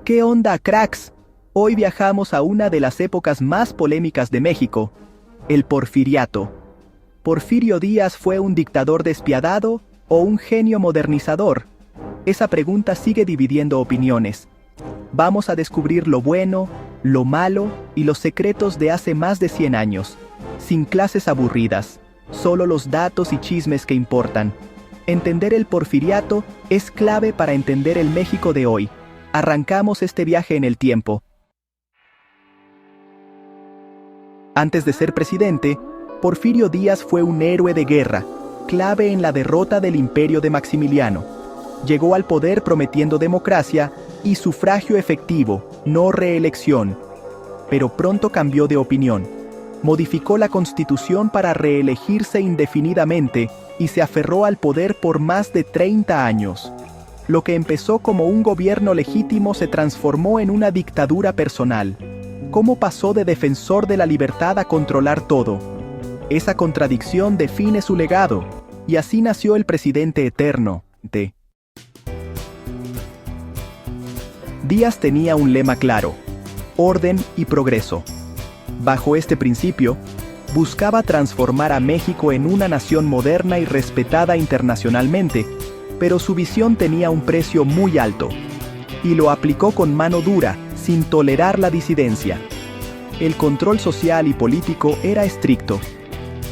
¿Qué onda, cracks? Hoy viajamos a una de las épocas más polémicas de México, el Porfiriato. ¿Porfirio Díaz fue un dictador despiadado o un genio modernizador? Esa pregunta sigue dividiendo opiniones. Vamos a descubrir lo bueno, lo malo y los secretos de hace más de 100 años, sin clases aburridas, solo los datos y chismes que importan. Entender el Porfiriato es clave para entender el México de hoy. Arrancamos este viaje en el tiempo. Antes de ser presidente, Porfirio Díaz fue un héroe de guerra, clave en la derrota del imperio de Maximiliano. Llegó al poder prometiendo democracia y sufragio efectivo, no reelección. Pero pronto cambió de opinión. Modificó la Constitución para reelegirse indefinidamente y se aferró al poder por más de 30 años. Lo que empezó como un gobierno legítimo se transformó en una dictadura personal. ¿Cómo pasó de defensor de la libertad a controlar todo? Esa contradicción define su legado, y así nació el presidente eterno, Díaz tenía un lema claro: orden y progreso. Bajo este principio, buscaba transformar a México en una nación moderna y respetada internacionalmente, pero su visión tenía un precio muy alto, y lo aplicó con mano dura, sin tolerar la disidencia. El control social y político era estricto,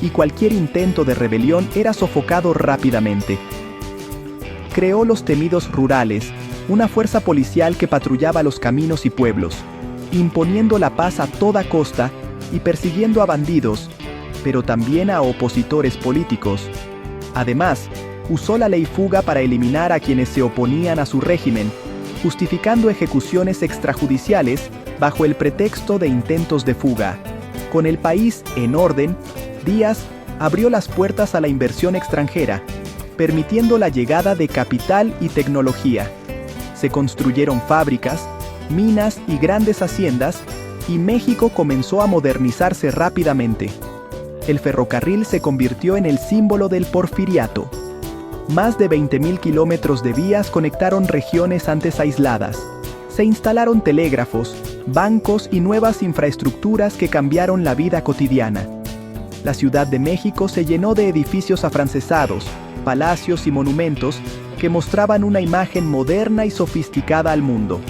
y cualquier intento de rebelión era sofocado rápidamente. Creó los temidos rurales, una fuerza policial que patrullaba los caminos y pueblos, imponiendo la paz a toda costa y persiguiendo a bandidos, pero también a opositores políticos. Además, usó la ley fuga para eliminar a quienes se oponían a su régimen, justificando ejecuciones extrajudiciales bajo el pretexto de intentos de fuga. Con el país en orden, Díaz abrió las puertas a la inversión extranjera, permitiendo la llegada de capital y tecnología. Se construyeron fábricas, minas y grandes haciendas, y México comenzó a modernizarse rápidamente. El ferrocarril se convirtió en el símbolo del Porfiriato. Más de 20.000 kilómetros de vías conectaron regiones antes aisladas. Se instalaron telégrafos, bancos y nuevas infraestructuras que cambiaron la vida cotidiana. La Ciudad de México se llenó de edificios afrancesados, palacios y monumentos que mostraban una imagen moderna y sofisticada al mundo.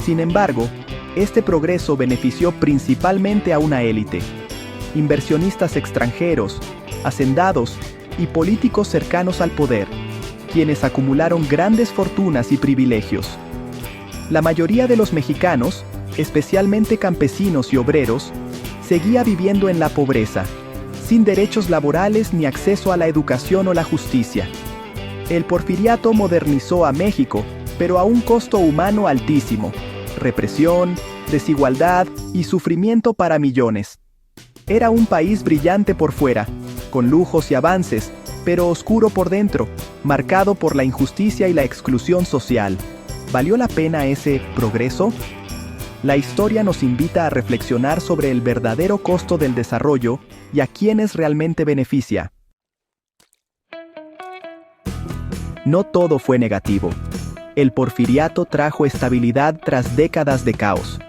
Sin embargo, este progreso benefició principalmente a una élite: inversionistas extranjeros, hacendados y políticos cercanos al poder, quienes acumularon grandes fortunas y privilegios. La mayoría de los mexicanos, especialmente campesinos y obreros, seguía viviendo en la pobreza, sin derechos laborales ni acceso a la educación o la justicia. El Porfiriato modernizó a México, pero a un costo humano altísimo: represión, desigualdad y sufrimiento para millones. Era un país brillante por fuera, con lujos y avances, pero oscuro por dentro, marcado por la injusticia y la exclusión social. ¿Valió la pena ese progreso? La historia nos invita a reflexionar sobre el verdadero costo del desarrollo y a quienes realmente beneficia. No todo fue negativo. El Porfiriato trajo estabilidad tras décadas de caos.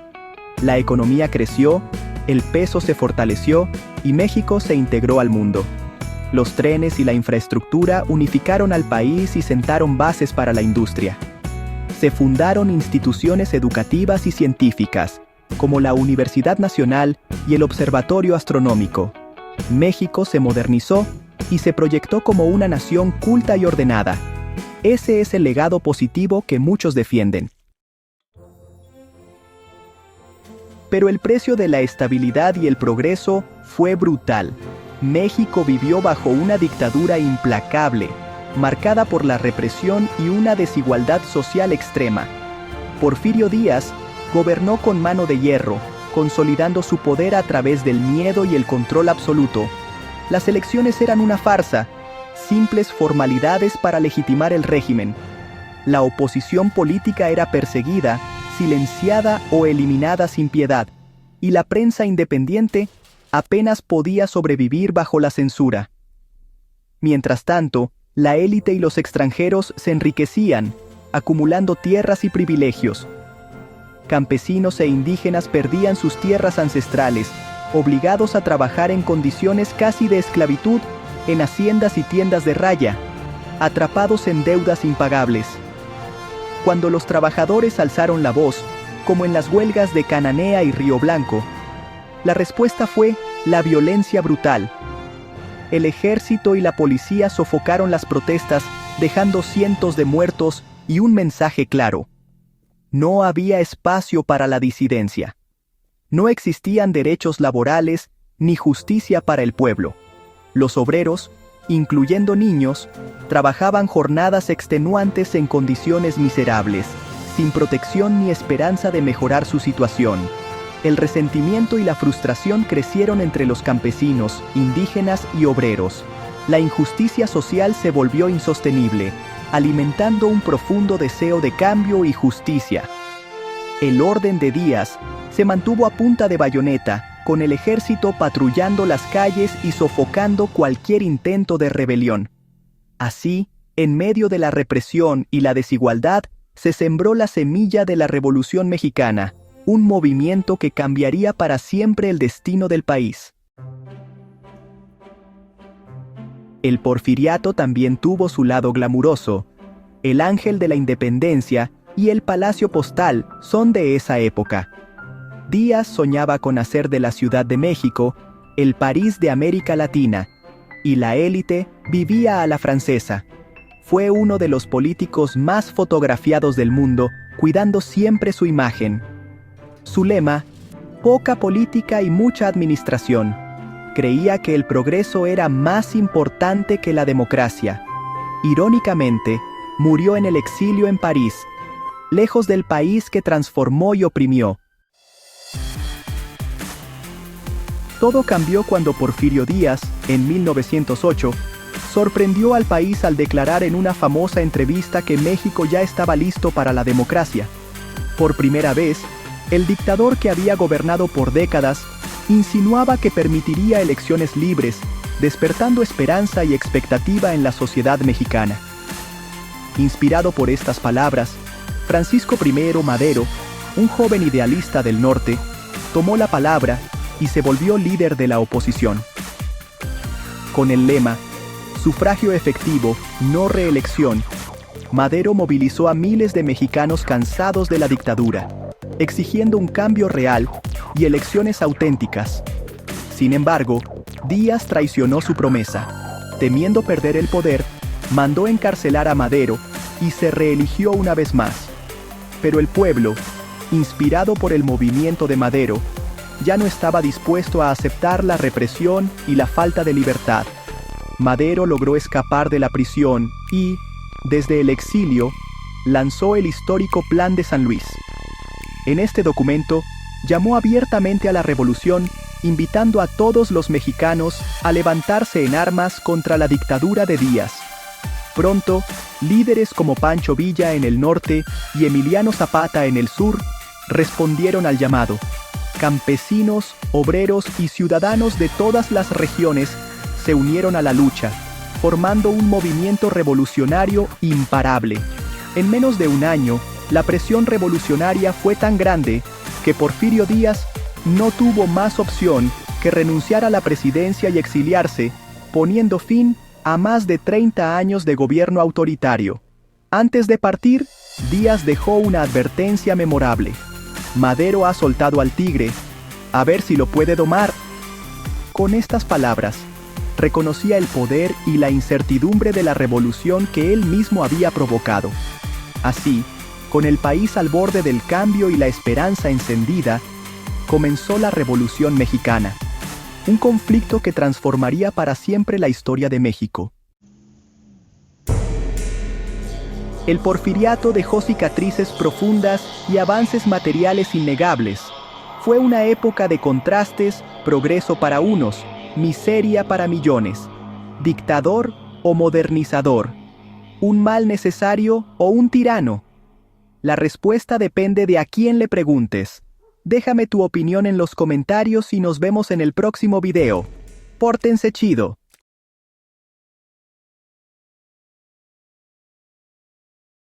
La economía creció, el peso se fortaleció y México se integró al mundo. Los trenes y la infraestructura unificaron al país y sentaron bases para la industria. Se fundaron instituciones educativas y científicas, como la Universidad Nacional y el Observatorio Astronómico. México se modernizó y se proyectó como una nación culta y ordenada. Ese es el legado positivo que muchos defienden. Pero el precio de la estabilidad y el progreso fue brutal. México vivió bajo una dictadura implacable, marcada por la represión y una desigualdad social extrema. Porfirio Díaz gobernó con mano de hierro, consolidando su poder a través del miedo y el control absoluto. Las elecciones eran una farsa, simples formalidades para legitimar el régimen. La oposición política era perseguida, silenciada o eliminada sin piedad, y la prensa independiente apenas podía sobrevivir bajo la censura. Mientras tanto, la élite y los extranjeros se enriquecían, acumulando tierras y privilegios. campesinos e indígenas perdían sus tierras ancestrales, obligados a trabajar en condiciones casi de esclavitud, en haciendas y tiendas de raya, atrapados en deudas impagables. Cuando los trabajadores alzaron la voz, como en las huelgas de Cananea y Río Blanco, la respuesta fue la violencia brutal. El ejército y la policía sofocaron las protestas, dejando cientos de muertos y un mensaje claro: no había espacio para la disidencia. No existían derechos laborales ni justicia para el pueblo. Los obreros, incluyendo niños, trabajaban jornadas extenuantes en condiciones miserables, sin protección ni esperanza de mejorar su situación. El resentimiento y la frustración crecieron entre los campesinos, indígenas y obreros. La injusticia social se volvió insostenible, alimentando un profundo deseo de cambio y justicia. El orden de Díaz se mantuvo a punta de bayoneta, con el ejército patrullando las calles y sofocando cualquier intento de rebelión. Así, en medio de la represión y la desigualdad, se sembró la semilla de la Revolución Mexicana, un movimiento que cambiaría para siempre el destino del país. El porfiriato también tuvo su lado glamuroso. El Ángel de la Independencia y el Palacio Postal son de esa época. Díaz soñaba con hacer de la Ciudad de México el París de América Latina, y la élite vivía a la francesa. Fue uno de los políticos más fotografiados del mundo, cuidando siempre su imagen. Su lema: poca política y mucha administración. Creía que el progreso era más importante que la democracia. Irónicamente, murió en el exilio en París, lejos del país que transformó y oprimió. Todo cambió cuando Porfirio Díaz, en 1908, sorprendió al país al declarar en una famosa entrevista que México ya estaba listo para la democracia. Por primera vez, el dictador que había gobernado por décadas insinuaba que permitiría elecciones libres, despertando esperanza y expectativa en la sociedad mexicana. Inspirado por estas palabras, Francisco I. Madero, un joven idealista del norte, tomó la palabra y se volvió líder de la oposición. Con el lema "sufragio efectivo, no reelección", Madero movilizó a miles de mexicanos cansados de la dictadura, exigiendo un cambio real y elecciones auténticas. Sin embargo, Díaz traicionó su promesa. Temiendo perder el poder, mandó encarcelar a Madero y se reeligió una vez más. Pero el pueblo, inspirado por el movimiento de Madero, ya no estaba dispuesto a aceptar la represión y la falta de libertad. Madero logró escapar de la prisión y, desde el exilio, lanzó el histórico Plan de San Luis. En este documento, llamó abiertamente a la revolución, invitando a todos los mexicanos a levantarse en armas contra la dictadura de Díaz. Pronto, líderes como Pancho Villa en el norte y Emiliano Zapata en el sur respondieron al llamado. Campesinos, obreros y ciudadanos de todas las regiones se unieron a la lucha, formando un movimiento revolucionario imparable. En menos de un año, la presión revolucionaria fue tan grande que Porfirio Díaz no tuvo más opción que renunciar a la presidencia y exiliarse, poniendo fin a más de 30 años de gobierno autoritario. Antes de partir, Díaz dejó una advertencia memorable. Madero ha soltado al tigre, a ver si lo puede domar. Con estas palabras, reconocía el poder y la incertidumbre de la revolución que él mismo había provocado. Así, con el país al borde del cambio y la esperanza encendida, comenzó la Revolución Mexicana, un conflicto que transformaría para siempre la historia de México. El porfiriato dejó cicatrices profundas y avances materiales innegables. Fue una época de contrastes, progreso para unos, miseria para millones, dictador o modernizador, un mal necesario o un tirano. La respuesta depende de a quién le preguntes. Déjame tu opinión en los comentarios y nos vemos en el próximo video. Pórtense chido.